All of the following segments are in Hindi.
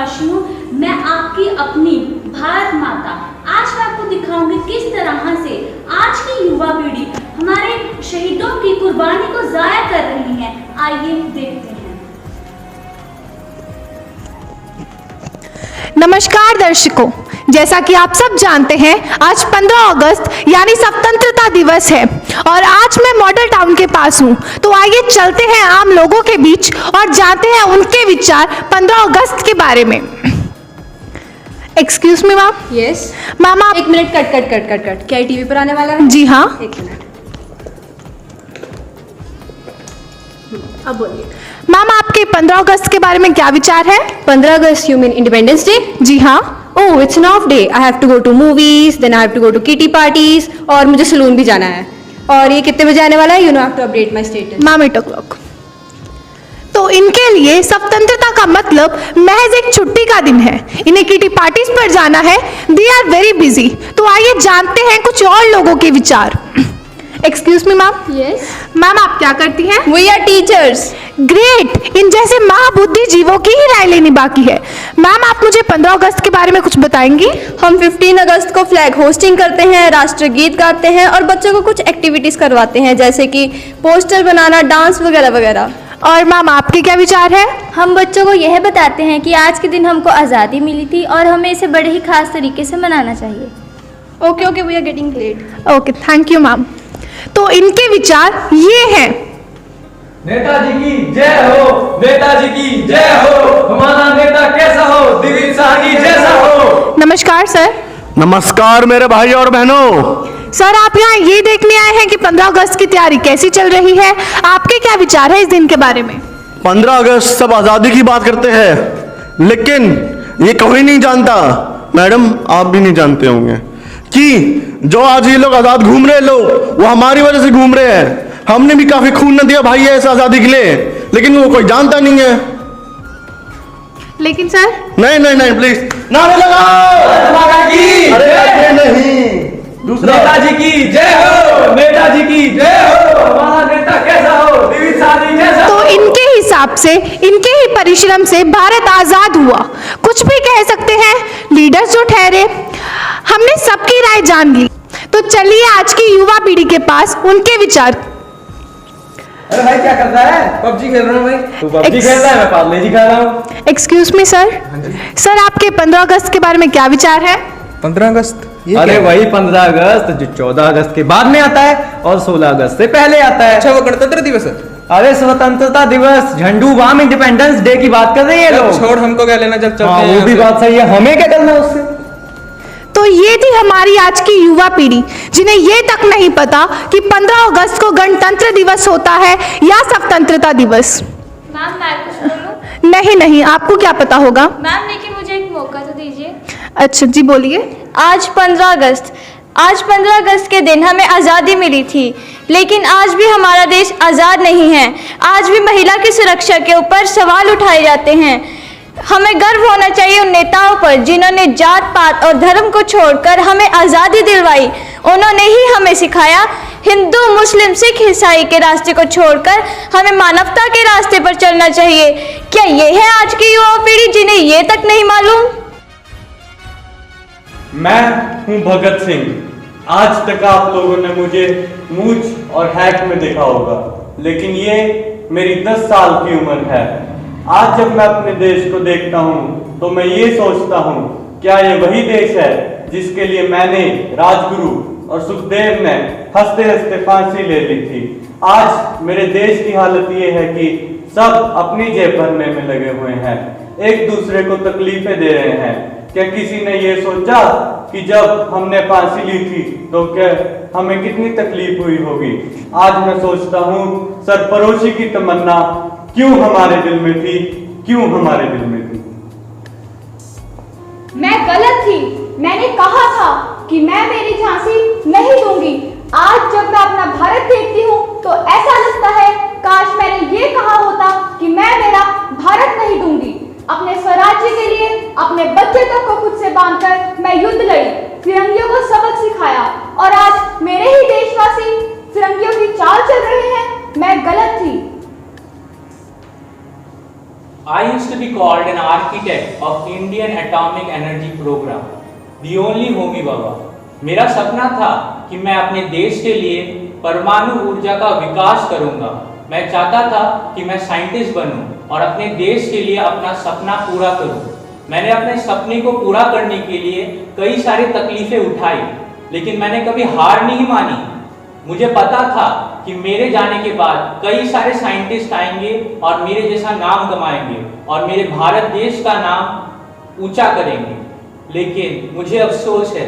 देशवासियों, मैं आपकी अपनी भारत माता। आज मैं आपको दिखाऊंगी किस तरह से आज की युवा पीढ़ी हमारे शहीदों की कुर्बानी को जाया कर रही है। आइए देखते हैं। नमस्कार दर्शकों, जैसा कि आप सब जानते हैं आज 15 अगस्त यानी स्वतंत्रता दिवस है और आज मैं मॉडल टाउन के पास हूं। तो आइए चलते हैं आम लोगों के बीच और जानते हैं उनके विचार 15 अगस्त के बारे में। Excuse me ma'am. Yes ma'am आप एक मिनट, कट। क्या ये टीवी पर आने वाला है? जी हाँ। एक मिनट, अब बोलिए। मैम आपके 15 अगस्त के बारे में क्या विचार है? 15 अगस्त यू मीन इंडिपेंडेंस डे? जी हाँ। Oh, it's an off day. I have to go to movies, then I have to go to kitty parties और मुझे सलून भी जाना है। और ये कितने बजे आने वाला है? You know have to update my status. Ma'am 8 o'clock। तो इनके लिए स्वतंत्रता का मतलब महज एक छुट्टी का दिन है। इन्हें किटी पार्टीज पर जाना है। They are very busy. तो आइए जानते हैं कुछ और लोगों के विचार। Excuse me ma'am. Yes ma'am आप क्या करती हैं? We are teachers. ग्रेट। इन जैसे महाबुद्धि जीवों की ही राय लेनी बाकी है। मैम आप मुझे 15 अगस्त के बारे में कुछ बताएंगी? हम 15 अगस्त को फ्लैग होस्टिंग करते हैं, राष्ट्रगीत गाते हैं और बच्चों को कुछ एक्टिविटीज करवाते हैं जैसे कि पोस्टर बनाना, डांस वगैरह वगैरह। और मैम आपके क्या विचार है? हम बच्चों को यह बताते हैं कि आज के दिन हमको आज़ादी मिली थी और हमें इसे बड़े ही खास तरीके से मनाना चाहिए। Okay, we are getting late. Okay, thank you ma'am. तो इनके विचार ये हैं। नेताजी की जय हो, नेताजी की जय हो, हमारा नेता कैसा हो, दिलीप साहनी जैसा हो। नमस्कार सर। नमस्कार मेरे भाई और बहनों। सर आप यहाँ ये देखने आए हैं कि 15 अगस्त की तैयारी कैसी चल रही है। आपके क्या विचार है इस दिन के बारे में? 15 अगस्त सब आज़ादी की बात करते हैं, लेकिन ये कोई नहीं जानता, मैडम आप भी नहीं जानते होंगे कि जो आज ये लोग आज़ाद घूम रहे लोग, वो हमारी वजह से घूम रहे हैं। हमने भी काफी खून न दिया भाई है इस आज़ादी के लिए, लेकिन वो कोई जानता नहीं है। लेकिन सर नहीं प्लीज नारे लगाओ। अरे नहीं, दूसरा नेताजी की जय हो, नेताजी की जय हो, हमारा नेता कैसा हो, दिलीप साहनी जैसा तो हो। इनके हिसाब से, इनके ही परिश्रम से भारत आजाद हुआ। कुछ भी कह सकते हैं, लीडर्स जो ठहरे। हमने सबकी राय जान ली, तो चलिए आज की युवा पीढ़ी के पास उनके विचार। अरे भाई क्या कर रहा है? पबजी खेल रहा हूँ भाई। तू पबजी खेल रहा है, मैं पार्ले जी खा रहा हूँ। Excuse me sir. सर आपके 15 अगस्त के बारे में क्या विचार है? 15 अगस्त? अरे वही 15 अगस्त जो 14 अगस्त के बाद में आता है और 16 अगस्त से पहले आता है। अच्छा, वो गणतंत्र दिवस है? अरे स्वतंत्रता दिवस, झंडू बाम इंडिपेंडेंस डे की बात कर रही है लोग। छोड़, हमको क्या लेना, जब चलते हाँ, हैं वो भी यहाँ बात सही है, हमें क्या करना उससे। तो ये थी हमारी आज की युवा पीढ़ी, जिन्हें ये तक नहीं पता कि 15 अगस्त को गणतंत्र दिवस होता है या स्वतंत्रता दिवस। मैम मैं कुछ बोलूं? नहीं, आपको क्या पता होगा? मैम लेकिन मुझे एक मौका तो दीजिए। अच्छा जी बोलिए। आज 15 अगस्त के दिन हमें आज़ादी मिली थी, लेकिन आज भी हमारा देश आज़ाद नहीं है। आज भी महिला की सुरक्षा के ऊपर सवाल उठाए जाते हैं। हमें गर्व होना चाहिए उन नेताओं पर जिन्होंने जात पात और धर्म को छोड़कर हमें आज़ादी दिलवाई। उन्होंने ही हमें सिखाया हिंदू मुस्लिम सिख ईसाई के रास्ते को छोड़कर हमें मानवता के रास्ते पर चलना चाहिए। क्या ये है आज की युवा पीढ़ी जिन्हें ये तक नहीं मालूम? मैं हूं भगत सिंह। आज तक आप लोगों ने मुझे मूंछ और हैक में देखा होगा, लेकिन ये मेरी 10 साल की उम्र है। आज जब मैं अपने देश को देखता हूँ तो मैं ये सोचता हूँ, क्या ये वही देश है जिसके लिए मैंने, राजगुरु और सुखदेव ने हंसते हंसते फांसी ले ली थी। आज मेरे देश की हालत ये है कि सब अपनी जेब भरने में लगे हुए हैं, एक दूसरे को तकलीफें दे रहे हैं। क्या किसी ने ये सोचा कि जब हमने फांसी ली थी तो क्या हमें कितनी तकलीफ हुई होगी? आज मैं सोचता हूँ सरफरोशी की तमन्ना क्यों हमारे दिल में थी, क्यों हमारे दिल में थी। मैं गलत थी। मैंने कहा था कि मैं मेरी झांसी नहीं दूंगी। आज जब मैं अपना भारत देखती हूँ तो ऐसा लगता है काश मैंने ये कहा होता कि मैं मेरा भारत नहीं दूंगी। अपने स्वराज्य के लिए अपने बच्चे तक को खुद से बांधकर मैं युद्ध लड़ी, फिरंगियों को सबक सिखाया और आज मेरे ही देशवासी फिरंगियों की चाल चल रहे हैं। मैं गलत थी। I used to be called an architect of Indian Atomic Energy Program, the only Homi बाबा। मेरा सपना था कि मैं अपने देश के लिए परमाणु ऊर्जा का विकास करूंगा। मैं चाहता था कि मैं साइंटिस्ट बनूं और अपने देश के लिए अपना सपना पूरा करूं। मैंने अपने सपने को पूरा करने के लिए कई सारी तकलीफें उठाई, लेकिन मैंने कभी हार नहीं मानी। मुझे पता था कि मेरे जाने के बाद कई सारे साइंटिस्ट आएंगे और मेरे जैसा नाम कमाएंगे और मेरे भारत देश का नाम ऊंचा करेंगे। लेकिन मुझे अफसोस है,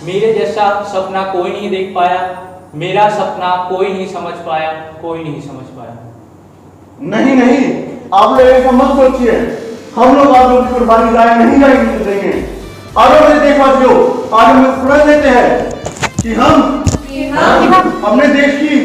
मेरे जैसा सपना कोई नहीं देख पाया, मेरा सपना कोई नहीं समझ पाया, कोई नहीं समझ पाया। नहीं नहीं, आप लोग ऐसा मत सोचिए, हम लोग आप लोग की कुर्बानी जाए नहीं देंगे। और मेरे देशवासियों, आज हम प्रण लेते हैं कि हम अपने देश की